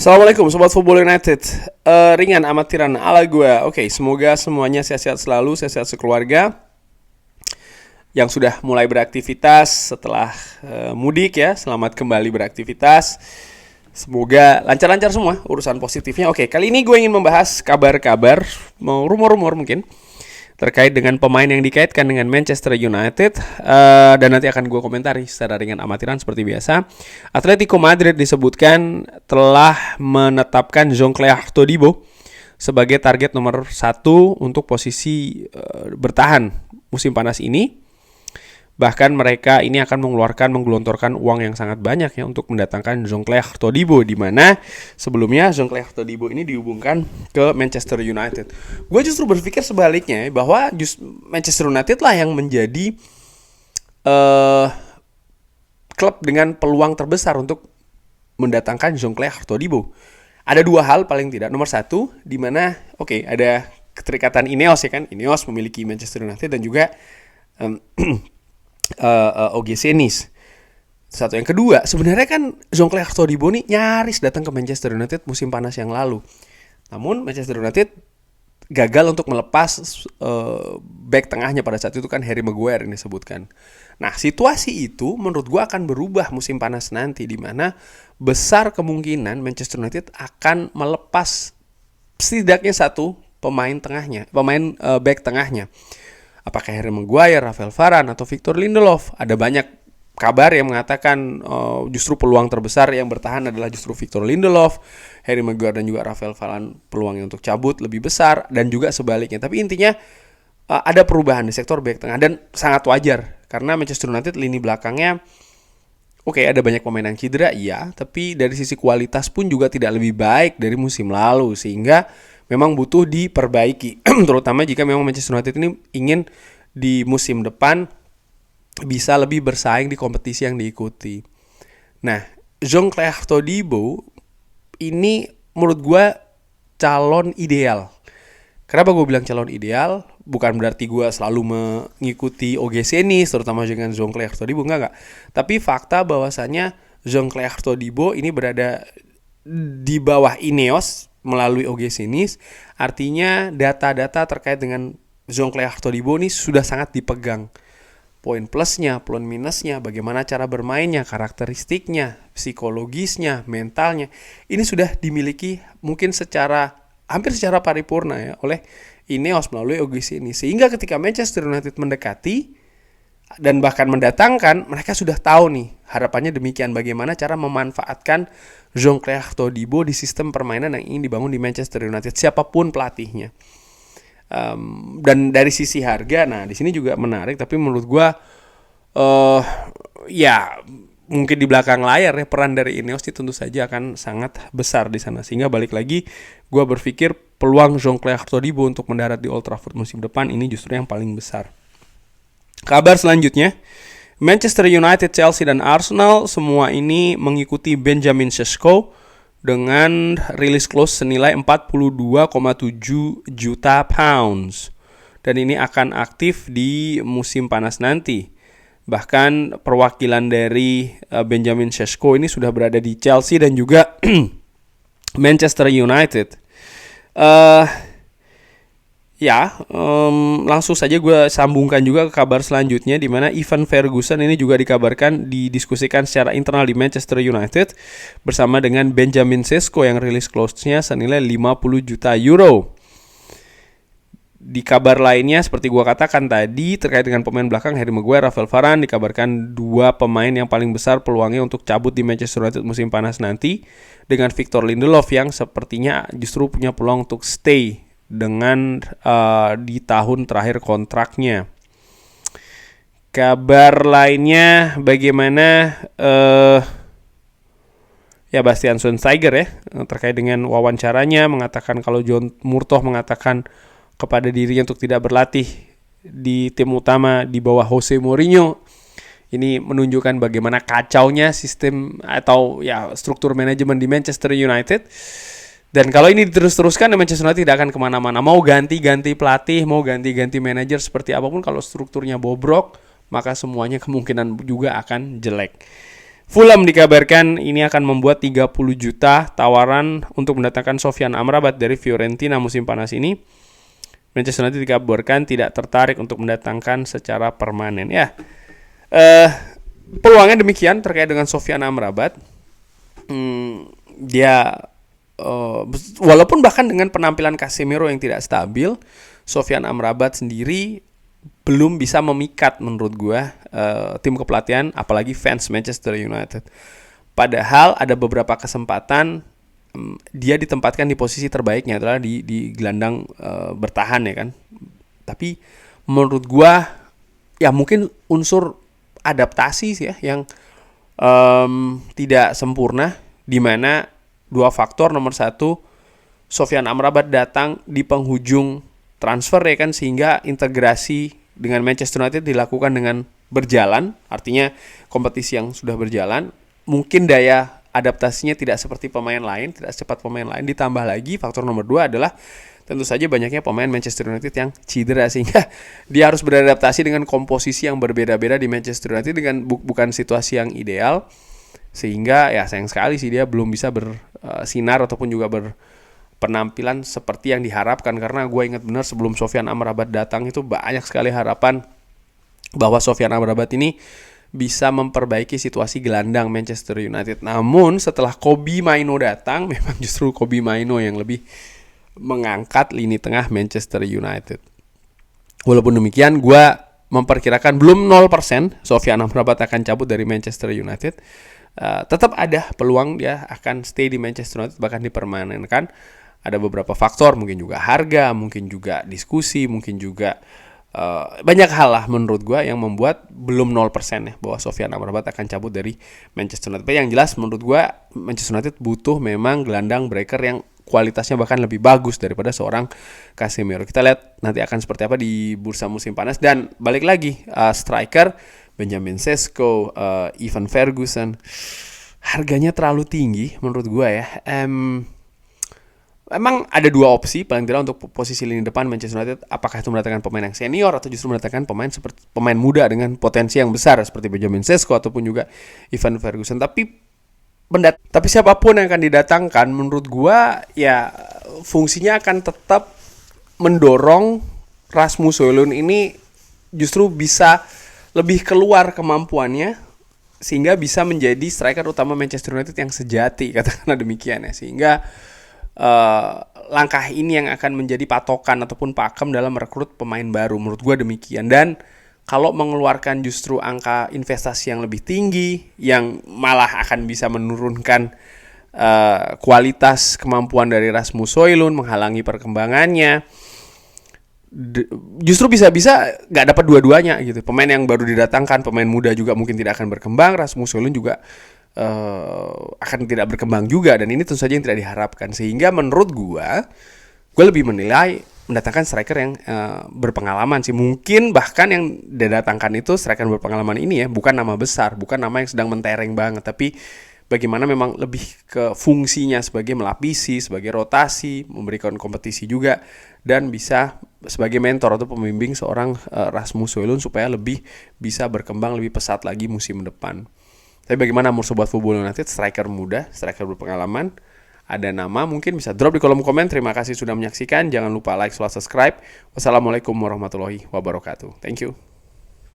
Assalamualaikum Sobat Football United. Ringan amatiran ala gue. Oke, semoga semuanya sehat-sehat selalu, sehat-sehat sekeluarga. Yang sudah mulai beraktivitas setelah mudik ya, selamat kembali beraktivitas. Semoga lancar-lancar semua urusan positifnya. Oke, kali ini gue ingin membahas kabar-kabar, mau rumor-rumor mungkin, terkait dengan pemain yang dikaitkan dengan Manchester United, dan nanti akan gue komentari secara ringan amatiran seperti biasa. Atletico Madrid disebutkan telah menetapkan Jean-Claude Todibo sebagai target nomor 1 untuk posisi bertahan musim panas ini. Bahkan mereka ini akan menggelontorkan uang yang sangat banyak ya untuk mendatangkan Jean-Claude Todibo, di mana sebelumnya Jean-Claude Todibo ini dihubungkan ke Manchester United. Gue justru berpikir sebaliknya bahwa Manchester United lah yang menjadi klub dengan peluang terbesar untuk mendatangkan Jean-Claude Todibo. Ada dua hal paling tidak. Nomor satu, di mana ada keterikatan Ineos ya kan. Ineos memiliki Manchester United dan juga OGC Nice. Satu, yang kedua, sebenarnya kan Jean-Claude Todibo nih nyaris datang ke Manchester United musim panas yang lalu. Namun Manchester United gagal untuk melepas back tengahnya pada saat itu kan Harry Maguire yang disebutkan. Nah, situasi itu menurut gua akan berubah musim panas nanti, di mana besar kemungkinan Manchester United akan melepas setidaknya satu pemain back tengahnya. Apakah Harry Maguire, Rafael Varane, atau Victor Lindelof? Ada banyak kabar yang mengatakan justru peluang terbesar yang bertahan adalah justru Victor Lindelof, Harry Maguire dan juga Rafael Varane peluangnya untuk cabut lebih besar, dan juga sebaliknya. Tapi intinya ada perubahan di sektor back tengah dan sangat wajar karena Manchester United lini belakangnya ada banyak pemain yang cedera, iya, tapi dari sisi kualitas pun juga tidak lebih baik dari musim lalu, sehingga memang butuh diperbaiki, terutama jika memang Manchester United ini ingin di musim depan bisa lebih bersaing di kompetisi yang diikuti. Nah, Jean-Claude Todibo ini menurut gue calon ideal. Kenapa gue bilang calon ideal? Bukan berarti gue selalu mengikuti OGC Nice, terutama dengan Jean-Claude Todibo, enggak. Tapi fakta bahwasanya Jean-Claude Todibo ini berada di bawah Ineos melalui OGC Nice, artinya data-data terkait dengan Jean-Claude Todibo ini sudah sangat dipegang. Poin plusnya, poin minusnya, bagaimana cara bermainnya, karakteristiknya, psikologisnya, mentalnya, ini sudah dimiliki mungkin hampir secara paripurna ya oleh Ineos melalui OGC Nice. Sehingga ketika Manchester United mendekati dan bahkan mendatangkan, mereka sudah tahu nih harapannya demikian, bagaimana cara memanfaatkan Jean-Claude Todibo di sistem permainan yang ingin dibangun di Manchester United, siapapun pelatihnya. Dan dari sisi harga, nah di sini juga menarik, tapi menurut gue mungkin di belakang layar ya peran dari Ineos itu tentu saja akan sangat besar di sana, sehingga balik lagi gue berpikir peluang Jean-Claude Todibo untuk mendarat di Old Trafford musim depan ini justru yang paling besar. Kabar selanjutnya, Manchester United, Chelsea, dan Arsenal semua ini mengikuti Benjamin Sesko dengan rilis clause senilai 42,7 juta pounds. Dan ini akan aktif di musim panas nanti. Bahkan perwakilan dari Benjamin Sesko ini sudah berada di Chelsea dan juga Manchester United. Langsung saja gue sambungkan juga ke kabar selanjutnya, di mana Ivan Ferguson ini juga dikabarkan didiskusikan secara internal di Manchester United bersama dengan Benjamin Sesko yang rilis clause-nya senilai 50 juta euro. Di kabar lainnya seperti gue katakan tadi terkait dengan pemain belakang Harry Maguire, Rafael Varane, dikabarkan dua pemain yang paling besar peluangnya untuk cabut di Manchester United musim panas nanti, dengan Victor Lindelof yang sepertinya justru punya peluang untuk stay dengan di tahun terakhir kontraknya. Kabar lainnya bagaimana Bastian Schweinsteiger ya terkait dengan wawancaranya mengatakan kalau John Murtough mengatakan kepada dirinya untuk tidak berlatih di tim utama di bawah Jose Mourinho. Ini menunjukkan bagaimana kacaunya sistem atau struktur manajemen di Manchester United. Dan kalau ini diterus-teruskan, Manchester United tidak akan kemana-mana. Mau ganti-ganti pelatih, mau ganti-ganti manajer seperti apapun, kalau strukturnya bobrok, maka semuanya kemungkinan juga akan jelek. Fulham dikabarkan ini akan membuat 30 juta tawaran untuk mendatangkan Sofyan Amrabat dari Fiorentina musim panas ini. Manchester United dikabarkan tidak tertarik untuk mendatangkan secara permanen. Ya, peluangnya demikian terkait dengan Sofyan Amrabat. Dia walaupun bahkan dengan penampilan Casemiro yang tidak stabil, Sofyan Amrabat sendiri belum bisa memikat menurut gue tim kepelatihan, apalagi fans Manchester United. Padahal ada beberapa kesempatan dia ditempatkan di posisi terbaiknya adalah di gelandang bertahan ya kan. Tapi menurut gue ya mungkin unsur adaptasi sih ya yang tidak sempurna, di mana dua faktor. Nomor satu, Sofyan Amrabat datang di penghujung transfer ya kan, sehingga integrasi dengan Manchester United dilakukan dengan berjalan, artinya kompetisi yang sudah berjalan, mungkin daya adaptasinya tidak seperti pemain lain, tidak secepat pemain lain. Ditambah lagi faktor nomor 2 adalah tentu saja banyaknya pemain Manchester United yang cedera, sehingga dia harus beradaptasi dengan komposisi yang berbeda-beda di Manchester United dengan bukan situasi yang ideal, sehingga ya sayang sekali sih dia belum bisa bersinar ataupun juga penampilan seperti yang diharapkan. Karena gue ingat benar sebelum Sofyan Amrabat datang itu banyak sekali harapan bahwa Sofyan Amrabat ini bisa memperbaiki situasi gelandang Manchester United. Namun setelah Kobbie Mainoo datang, memang justru Kobbie Mainoo yang lebih mengangkat lini tengah Manchester United. Walaupun demikian, gue memperkirakan belum 0% Sofyan Amrabat akan cabut dari Manchester United. Tetap ada peluang dia akan stay di Manchester United, bahkan dipermanenkan. Ada beberapa faktor, mungkin juga harga, mungkin juga diskusi, mungkin juga banyak hal lah menurut gue yang membuat belum 0% ya bahwa Sofyan Amrabat akan cabut dari Manchester United. Tapi yang jelas menurut gue Manchester United butuh memang gelandang breaker yang kualitasnya bahkan lebih bagus daripada seorang Casemiro. Kita lihat nanti akan seperti apa di bursa musim panas. Dan balik lagi, striker Benjamin Sesko, Ivan Ferguson, harganya terlalu tinggi menurut gue ya. Memang ada dua opsi paling tidak untuk posisi lini depan Manchester United. Apakah itu mendatangkan pemain yang senior atau justru mendatangkan pemain muda dengan potensi yang besar seperti Benjamin Sesko ataupun juga Ivan Ferguson. Tapi siapapun yang akan didatangkan menurut gua ya fungsinya akan tetap mendorong Rasmus Højlund ini justru bisa lebih keluar kemampuannya sehingga bisa menjadi striker utama Manchester United yang sejati, katakanlah demikian ya. Sehingga langkah ini yang akan menjadi patokan ataupun pakem dalam merekrut pemain baru, menurut gue demikian. Dan kalau mengeluarkan justru angka investasi yang lebih tinggi, yang malah akan bisa menurunkan kualitas kemampuan dari Rasmus Højlund, menghalangi perkembangannya, justru bisa-bisa gak dapat dua-duanya gitu. Pemain yang baru didatangkan, pemain muda juga mungkin tidak akan berkembang, Rasmus Højlund juga akan tidak berkembang juga, dan ini tentu saja yang tidak diharapkan. Sehingga menurut gue lebih menilai mendatangkan striker yang berpengalaman sih. Mungkin bahkan yang didatangkan itu striker berpengalaman ini ya bukan nama besar, bukan nama yang sedang mentereng banget, tapi bagaimana memang lebih ke fungsinya sebagai melapisi, sebagai rotasi, memberikan kompetisi juga, dan bisa sebagai mentor atau pembimbing seorang Rasmus Højlund supaya lebih bisa berkembang lebih pesat lagi musim depan. Tapi bagaimana menurut Sobat Football United, striker muda, striker berpengalaman, ada nama mungkin bisa drop di kolom komen. Terima kasih sudah menyaksikan, jangan lupa like, subscribe. Wassalamualaikum warahmatullahi wabarakatuh. Thank you.